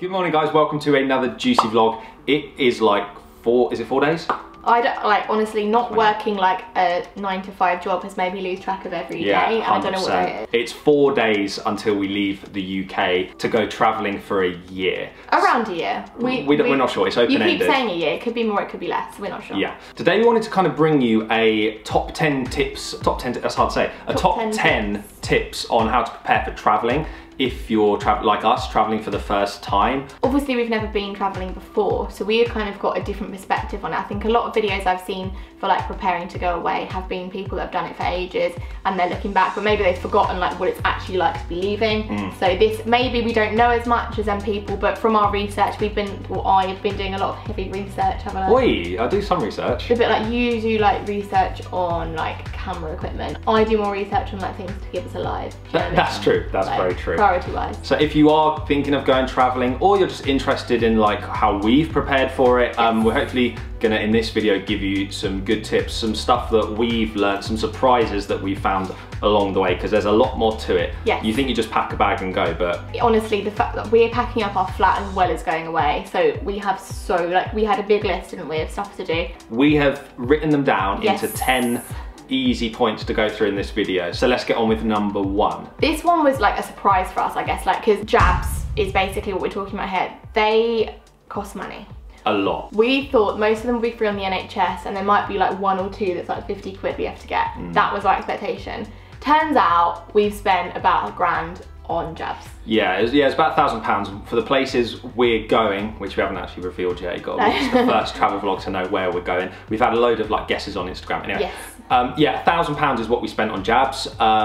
Good morning guys, welcome to another juicy vlog. It is like 4 days? I don't, like, honestly, not working like a 9 to 5 job has made me lose track of every day, and I don't know what day it is. It's 4 days until we leave the UK to go travelling for a year. Around a year. We're not sure, it's open-ended. You keep saying a year, it could be more, it could be less, we're not sure. Yeah. Today we wanted to kind of bring you a top 10 tips, that's hard to say, a top 10 tips on how to prepare for travelling. If you're like us, travelling for the first time. Obviously we've never been travelling before, so we kind of got a different perspective on it. I think a lot of videos I've seen for like preparing to go away have been people that have done it for ages and they're looking back, but maybe they've forgotten like what it's actually like to be leaving. So this, maybe we don't know as much as them people, but from our research I've been doing a lot of heavy research, haven't I? Oi, I do some research. A bit like you do like research on like camera equipment. I do more research on like things to keep us alive. That's true, that's like, very true. Priority-wise. So if you are thinking of going travelling or you're just interested in like how we've prepared for it, we're hopefully gonna in this video give you some good tips, some stuff that we've learned, some surprises that we found along the way, because there's a lot more to it. Yes. You think you just pack a bag and go, but honestly the fact that we're packing up our flat as well as going away, so we have we had a big list, didn't we, of stuff to do. We have written them down into 10 easy points to go through in this video. So let's get on with number 1. This one was like a surprise for us, I guess, like, because jabs is basically what we're talking about here. They cost money. A lot. We thought most of them would be free on the NHS and there might be like 1 or 2 that's like 50 quid we have to get. That was our expectation. Turns out we've spent about £1,000 on jabs. Yeah, it's about £1,000 for the places we're going, which we haven't actually revealed yet. You've got to watch the first travel vlog to know where we're going. We've had a load of like guesses on Instagram. Anyway, yes. Yeah, £1,000 is what we spent on jabs.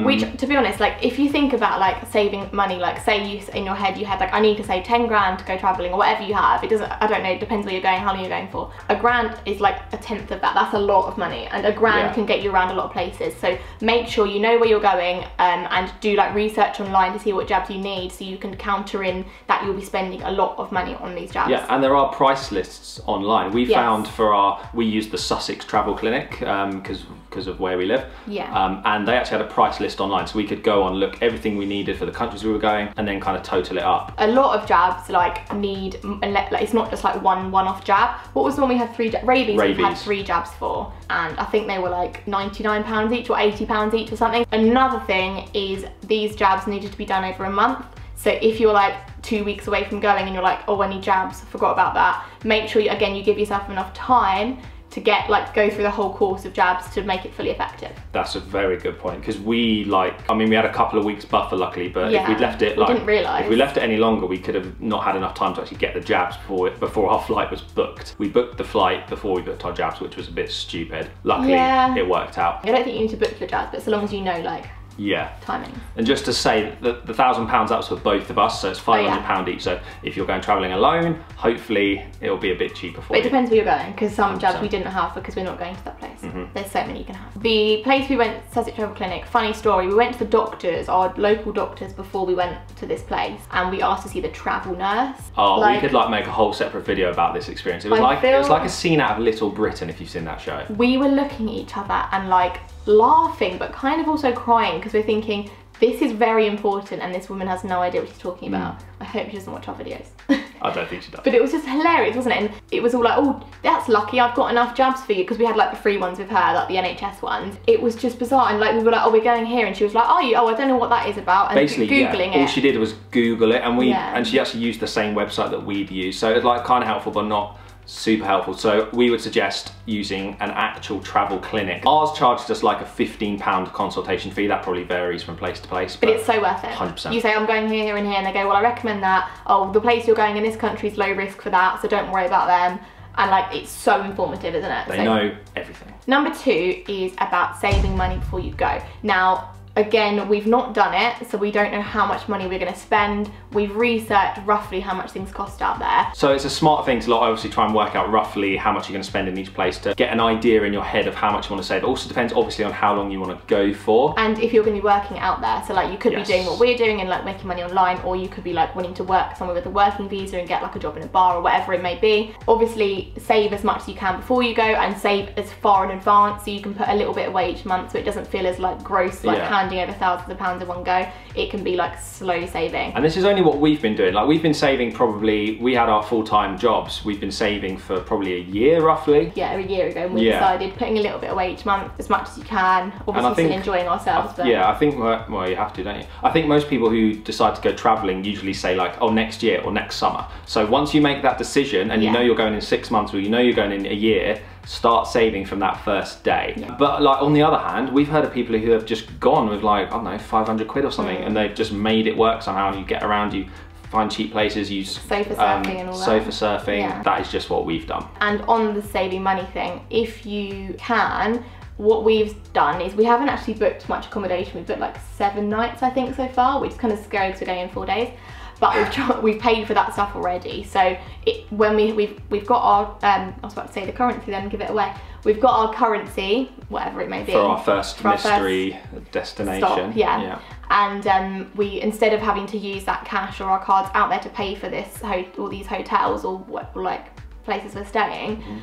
Which, to be honest, like if you think about like saving money, like say you in your head you had like I need to save 10 grand to go travelling or whatever you have. It doesn't, I don't know, it depends where you're going, how long you're going for. £1,000 is like a tenth of that. That's a lot of money, and £1,000 can get you around a lot of places. So make sure you know where you're going and do like research online to see what jabs you need, so you can counter in that you'll be spending a lot of money on these jabs. Yeah, and there are price lists online. We found we used the Sussex Travel Clinic because of where we live. Yeah. And they actually had a price list online, so we could go on, look everything we needed for the countries we were going, and then kind of total it up. A lot of jabs like need, like it's not just like one-off jab. What was the one we had 3 jabs? Rabies. We had 3 jabs for, and I think they were like £99 each or £80 each or something. Another thing is these jabs needed to be done over a month. So if you're like 2 weeks away from going and you're like, oh, I need jabs, forgot about that, make sure you give yourself enough time to go through the whole course of jabs to make it fully effective. That's a very good point, because we had a couple of weeks buffer luckily, but if we'd left it if we left it any longer, we could have not had enough time to actually get the jabs before our flight was booked. We booked the flight before we booked our jabs, which was a bit stupid. Luckily, it worked out. I don't think you need to book your jabs, but so long as you know like timing. And just to say that the £1,000 that was for both of us, so it's £500 each. So if you're going travelling alone, hopefully it'll be a bit cheaper for you. It depends where you're going, because some jabs we didn't have because we're not going to that place. There's so many you can have. The place we went, Sussex Travel Clinic, funny story, we went to the doctors, our local doctors, before we went to this place, and we asked to see the travel nurse. Oh, we could like make a whole separate video about this experience. It was like a scene out of Little Britain, if you've seen that show. We were looking at each other and like laughing, but kind of also crying, because we're thinking, this is very important and this woman has no idea what she's talking about. I hope she doesn't watch our videos. I don't think she does. But it was just hilarious, wasn't it? And it was all like, oh, that's lucky, I've got enough jabs for you, because we had like the free ones with her, like the NHS ones. It was just bizarre, and like we were like, oh, we're going here, and she was like, are you? Oh, I don't know what that is about. And basically, Googling it. All she did was Google it, and and she actually used the same website that we'd used. So it was like kind of helpful, but not super helpful. So we would suggest using an actual travel clinic. Ours charged us like a £15 consultation fee. That probably varies from place to place, but it's so worth it. 100%. You say, I'm going here and here, and they go, well, I recommend that. Oh, the place you're going in this country is low risk for that, so don't worry about them. And like, it's so informative, isn't it? They know everything. Number 2 is about saving money before you go. Now, again, we've not done it, so we don't know how much money we're going to spend. We've researched roughly how much things cost out there. So it's a smart thing to obviously try and work out roughly how much you're going to spend in each place to get an idea in your head of how much you want to save. It also depends obviously on how long you want to go for. And if you're going to be working out there, so like you could be doing what we're doing and like making money online, or you could be like wanting to work somewhere with a working visa and get like a job in a bar or whatever it may be. Obviously save as much as you can before you go, and save as far in advance so you can put a little bit away each month, so it doesn't feel as like gross, like how handing over thousands of pounds in one go. It can be like slow saving. And this is only what we've been doing. Like, we've been saving probably, we had our full-time jobs, we've been saving for probably a year roughly. Yeah, a year ago, and we decided putting a little bit away each month, as much as you can. Obviously still enjoying ourselves. But yeah, I think, well, you have to, don't you? I think most people who decide to go traveling usually say like, oh, next year or next summer. So once you make that decision and you know you're going in 6 months or you know you're going in a year, start saving from that first day. Yeah. But like, on the other hand, we've heard of people who have just gone with like, I don't know, 500 quid or something, and they've just made it work somehow, and you get around, you find cheap places, use sofa surfing and all that. Sofa surfing, that is just what we've done. And on the saving money thing, if you can, what we've done is we haven't actually booked much accommodation. We've booked like 7 nights, I think, so far, which is kind of scary because we're going in 4 days. But we've paid for that stuff already. So when we've got our I was about to say the currency, then give it away. We've got our currency, whatever it may be, for our first mystery destination. Stop, yeah. And we, instead of having to use that cash or our cards out there to pay for this all these hotels or like places we're staying,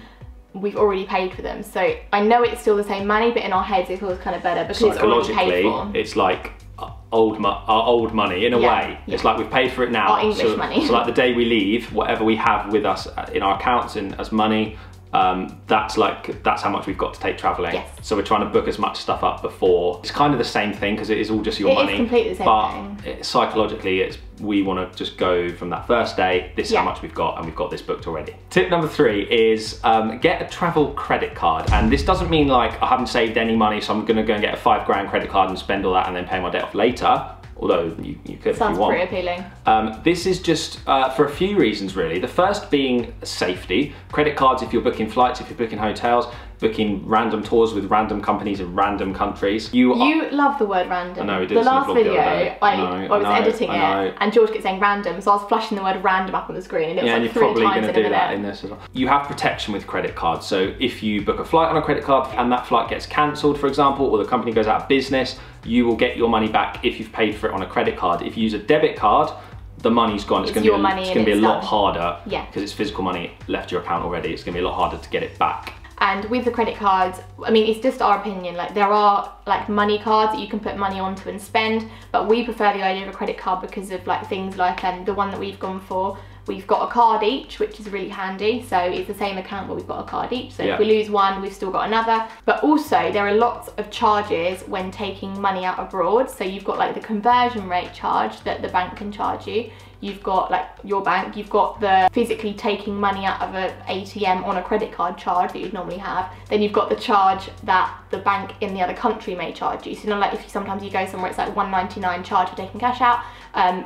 we've already paid for them. So I know it's still the same money, but in our heads it feels kind of better because it's already paid for. It's like our old money in a way. It's like we've paid for it now. Our English money. So like the day we leave, whatever we have with us in our accounts and as money, that's how much we've got to take traveling. Yes. So we're trying to book as much stuff up before. It's kind of the same thing because it is all just your money. It is completely the same thing. Psychologically, we want to just go from that first day, this is how much we've got, and we've got this booked already. Tip number 3 is get a travel credit card. And this doesn't mean like I haven't saved any money, so I'm gonna go and get a £5 credit card and spend all that and then pay my debt off later. Although you could if you want. Sounds pretty appealing. This is just for a few reasons really. The first being safety. Credit cards if you're booking flights, if you're booking hotels, booking random tours with random companies in random countries. You love the word random. I know, we did the last video, I was editing it and George kept saying random, so I was flashing the word random up on the screen, and it was like 3 times in a minute. Yeah, and you're probably going to do that in this as well. You have protection with credit cards, so if you book a flight on a credit card and that flight gets cancelled, for example, or the company goes out of business, you will get your money back if you've paid for it on a credit card. If you use a debit card, the money's gone. It's going to be a lot harder because it's physical money left your account already. It's going to be a lot harder to get it back. And with the credit cards, I mean, it's just our opinion. Like, there are like money cards that you can put money onto and spend, but we prefer the idea of a credit card because of like things like the one that we've gone for. We've got a card each, which is really handy. So it's the same account, but we've got a card each. So if we lose one, we've still got another. But also there are lots of charges when taking money out abroad. So you've got like the conversion rate charge that the bank can charge you. You've got like your bank, you've got the physically taking money out of an ATM on a credit card charge that you'd normally have. Then you've got the charge that the bank in the other country may charge you. So, you know, like if sometimes you go somewhere, it's like $1.99 charge for taking cash out.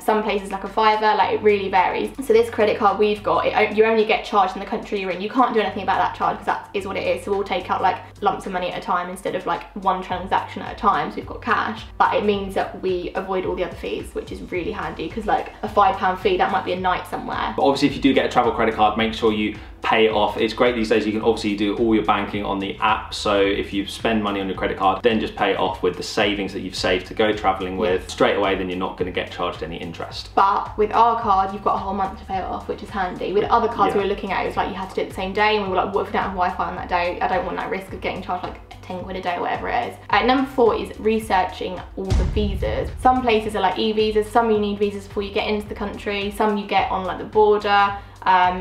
Some places like a $5, like it really varies. So this credit card we've got, you only get charged in the country you're in. You can't do anything about that charge because that is what it is. So we'll take out like lumps of money at a time instead of like one transaction at a time. So we've got cash, but it means that we avoid all the other fees, which is really handy because like a £5 fee, that might be a night somewhere. But obviously if you do get a travel credit card, make sure you pay it off. It's great these days, you can obviously do all your banking on the app, so if you spend money on your credit card, then just pay it off with the savings that you've saved to go traveling with straight away, then you're not going to get charged any interest. But with our card, you've got a whole month to pay it off, which is handy. With other cards we were looking at, it was like you had to do it the same day, and we were like, what if we don't have Wi-Fi on that day? I don't want that risk of getting charged like 10 quid a day or whatever it is. Number 4 is researching all the visas. Some places are like e-visas, some you need visas before you get into the country, some you get on like the border.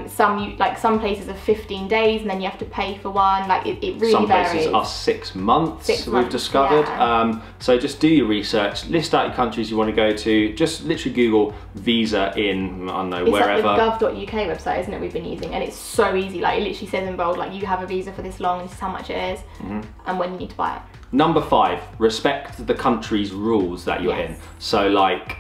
Some places are 15 days and then you have to pay for one. Like it really varies. Some places are 6 months, we've discovered. So just do your research, list out your countries you want to go to, just literally Google visa in, I don't know, wherever. It's like the gov.uk website, isn't it, we've been using, and it's so easy. Like it literally says in bold, like you have a visa for this long, and this is how much it is, and when you need to buy it. Number 5, respect the country's rules that you're in. So like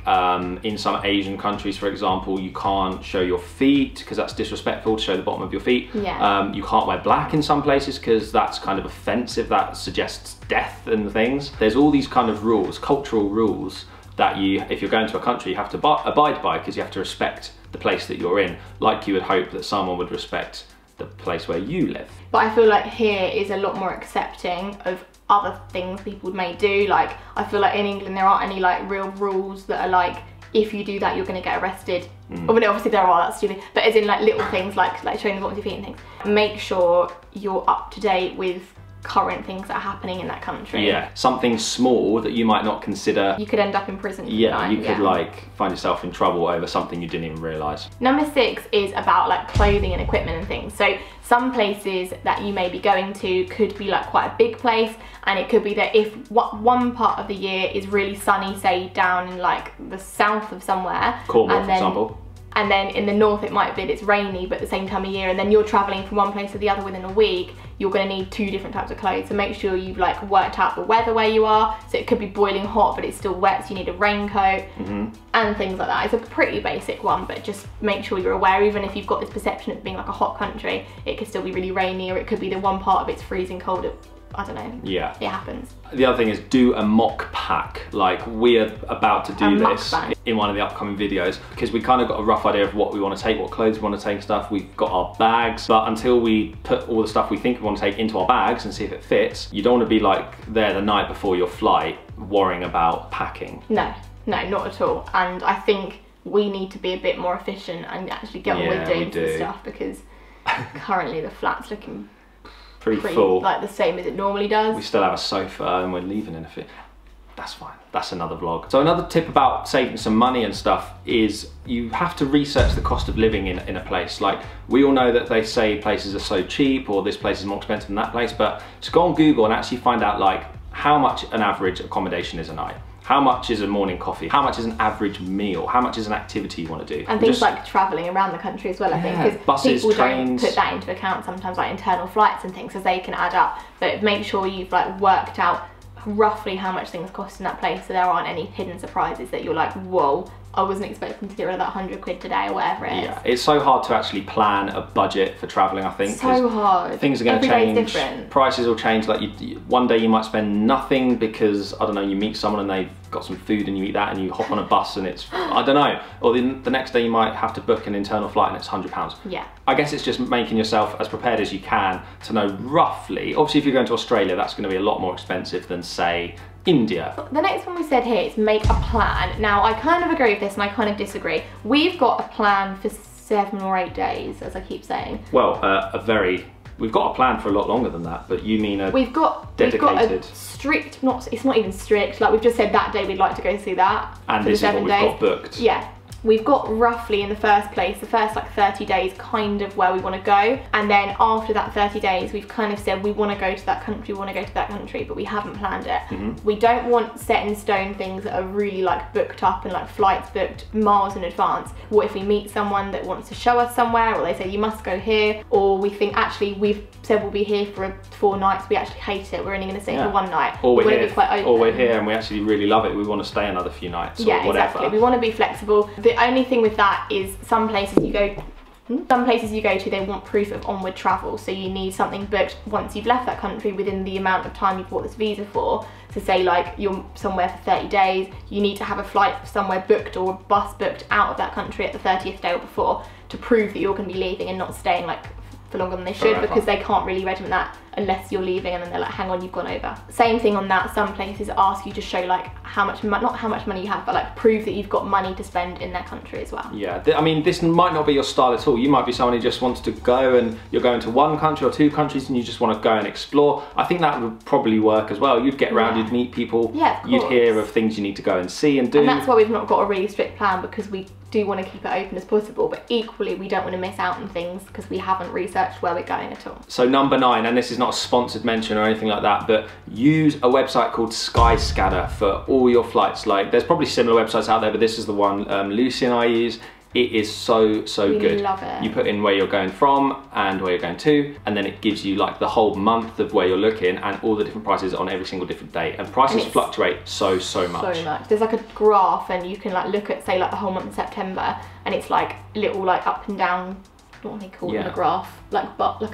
in some Asian countries, for example, you can't show your feet because that's disrespectful to show the bottom of your feet. You can't wear black in some places because that's kind of offensive, that suggests death and things. There's all these kind of rules, cultural rules, that if you're going to a country, you have to abide by because you have to respect the place that you're in, like you would hope that someone would respect the place where you live. But I feel like here is a lot more accepting of other things people may do. Like I feel like in England there aren't any like real rules that are like, if you do that you're going to get arrested. Oh, no, obviously there are, that's stupid, but as in like little things like showing the bottom of your feet and things. Make sure you're up to date with current things that are happening in that country. Yeah, something small that you might not consider. You could end up in prison. Yeah, you could like find yourself in trouble over something you didn't even realise. Number 6 is about like clothing and equipment and things. So some places that you may be going to could be like quite a big place, and it could be that if one part of the year is really sunny, say down in like the south of somewhere, Cornwall, for example. And then in the north it might be that it's rainy but at the same time of year, and then you're travelling from one place to the other within a week, you're going to need 2 different types of clothes. So make sure you've like worked out the weather where you are. So it could be boiling hot but it's still wet, so you need a raincoat and things like that. It's a pretty basic one, but just make sure you're aware, even if you've got this perception of being like a hot country, it could still be really rainy, or it could be the one part of it's freezing cold. I don't know. Yeah. It happens. The other thing is do a mock pack. Like we're about to do this in one of the upcoming videos, because we kind of got a rough idea of what we want to take, what clothes we want to take and stuff. We've got our bags, but until we put all the stuff we think we want to take into our bags and see if it fits, you don't want to be like there the night before your flight worrying about packing. No, not at all. And I think we need to be a bit more efficient and actually get on with doing some stuff, because currently the flat's looking pretty full, like the same as it normally does. We still have a sofa and we're leaving in a few. That's fine, that's another vlog. So another tip about saving some money and stuff is you have to research the cost of living in a place. Like we all know that they say places are so cheap, or this place is more expensive than that place, but just go on Google and actually find out like how much an average accommodation is a night. How much is a morning coffee? How much is an average meal? How much is an activity you want to do? And things like travelling around the country as well, I think, because buses, people trains. don't put that into account sometimes, like internal flights and things, as they can add up. But make sure you've like worked out roughly how much things cost in that place, so there aren't any hidden surprises that you're like, whoa, I wasn't expecting to get rid of that 100 quid today, or whatever it is. Yeah, it's so hard to actually plan a budget for travelling, I think. So hard. Things are going to change. Every day's different. Prices will change. Like one day you might spend nothing because, I don't know, you meet someone and they've got some food and you eat that, and you hop on a bus and it's, I don't know. Or the next day you might have to book an internal flight and it's £100. Yeah. I guess it's just making yourself as prepared as you can to know roughly. Obviously if you're going to Australia, that's going to be a lot more expensive than, say, India. The next one we said here is make a plan. Now I kind of agree with this and I kind of disagree. We've got a plan for 7 or 8 days, as I keep saying. Well, we've got a plan for a lot longer than that, but you mean we've got a strict, it's not even strict, like we've just said that day we'd like to go see that. And this is what we've got booked. Yeah. We've got roughly in the first place, the first like 30 days kind of where we want to go, and then after that 30 days we've kind of said we want to go to that country, we want to go to that country, but we haven't planned it. We don't want set in stone things that are really like booked up and like flights booked miles in advance. What if we meet someone that wants to show us somewhere, or they say you must go here, or we think actually we've said we'll be here for 4 nights, we actually hate it, we're only going to stay for 1 night. Or we're here and we actually really love it, we want to stay another few nights, or whatever. Exactly. We want to be flexible. The only thing with that is some places you go to, they want proof of onward travel, so you need something booked once you've left that country within the amount of time you've bought this visa for. So say like you're somewhere for 30 days, you need to have a flight somewhere booked or a bus booked out of that country at the 30th day or before to prove that you're going to be leaving and not staying like for longer than they should, because they can't really regiment that unless you're leaving and then they're like, hang on, you've gone over. Same thing on that, some places ask you to show like how much, not how much money you have, but like prove that you've got money to spend in their country as well. Yeah, I mean, this might not be your style at all. You might be someone who just wants to go and you're going to 1 country or 2 countries and you just want to go and explore. I think that would probably work as well. You'd get around, you'd meet people, you'd hear of things you need to go and see and do. And that's why we've not got a really strict plan, because we do want to keep it open as possible, but equally we don't want to miss out on things because we haven't researched where we're going at all. So number 9, and this is not a sponsored mention or anything like that, but use a website called Skyscanner for all your flights. Like there's probably similar websites out there, but this is the one Lucy and I use. It is so good. Love it. You put in where you're going from and where you're going to, and then it gives you like the whole month of where you're looking and all the different prices on every single different day. And prices fluctuate so much. So much. There's like a graph, and you can like look at say like the whole month of September, and it's like little like up and down. What do they call it in a graph? Like a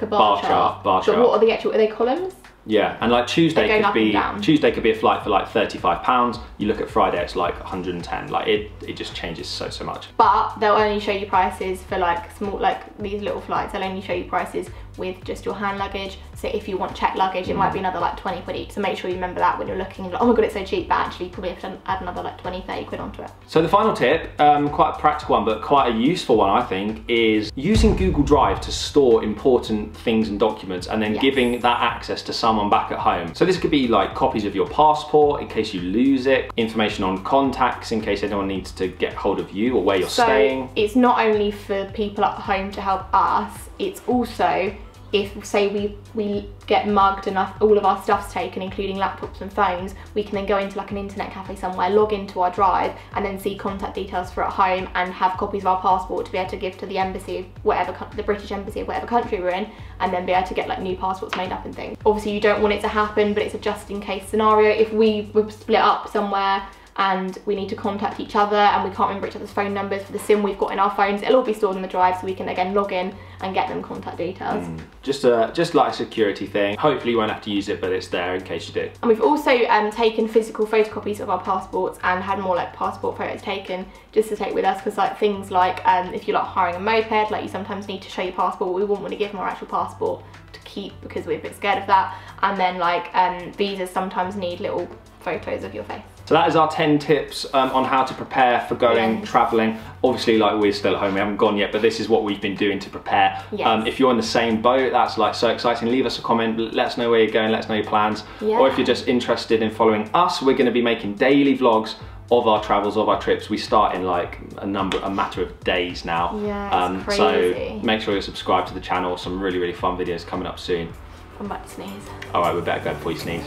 bar chart. Bar chart. But what are the actual? Are they columns? Yeah, and like Tuesday could be a flight for like £35. You look at Friday, it's like 110. Like it just changes so much. But they'll only show you prices for like small, like these little flights. They'll only show you prices with just your hand luggage. So if you want checked luggage, it might be another like 20 quid each. So make sure you remember that when you're looking and like, oh my god, it's so cheap, but actually you probably have to add another like 20, 30 quid onto it. So the final tip, quite a practical one, but quite a useful one, I think, is using Google Drive to store important things and documents and then giving that access to someone back at home. So this could be like copies of your passport in case you lose it, information on contacts in case anyone needs to get hold of you or where you're staying. It's not only for people at home to help us, it's also if, say, we get mugged and all of our stuff's taken, including laptops and phones, we can then go into like an internet cafe somewhere, log into our drive, and then see contact details for at home and have copies of our passport to be able to give to the embassy, the British embassy of whatever country we're in, and then be able to get like new passports made up and things. Obviously you don't want it to happen, but it's a just in case scenario. If we were split up somewhere and we need to contact each other and we can't remember each other's phone numbers for the SIM we've got in our phones, it'll all be stored in the drive so we can again log in and get them contact details. Just like a security thing. Hopefully you won't have to use it, but it's there in case you do. And we've also taken physical photocopies of our passports and had more like passport photos taken just to take with us, because like things like if you're like hiring a moped, like you sometimes need to show your passport, we wouldn't want to give them our actual passport to keep because we're a bit scared of that. And then like visas sometimes need little photos of your face. So that is our 10 tips on how to prepare for going travelling. Obviously, like, we're still at home, we haven't gone yet, but this is what we've been doing to prepare. If you're in the same boat, that's like so exciting. Leave us a comment, let us know where you're going, let us know your plans. Or if you're just interested in following us, we're going to be making daily vlogs of our travels, of our trips. We start in like a matter of days now. Yeah, it's crazy. So make sure you're subscribed to the channel. Some really, really fun videos coming up soon. I'm about to sneeze. All right, we better go before you sneeze.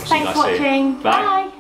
Thanks for watching. Bye.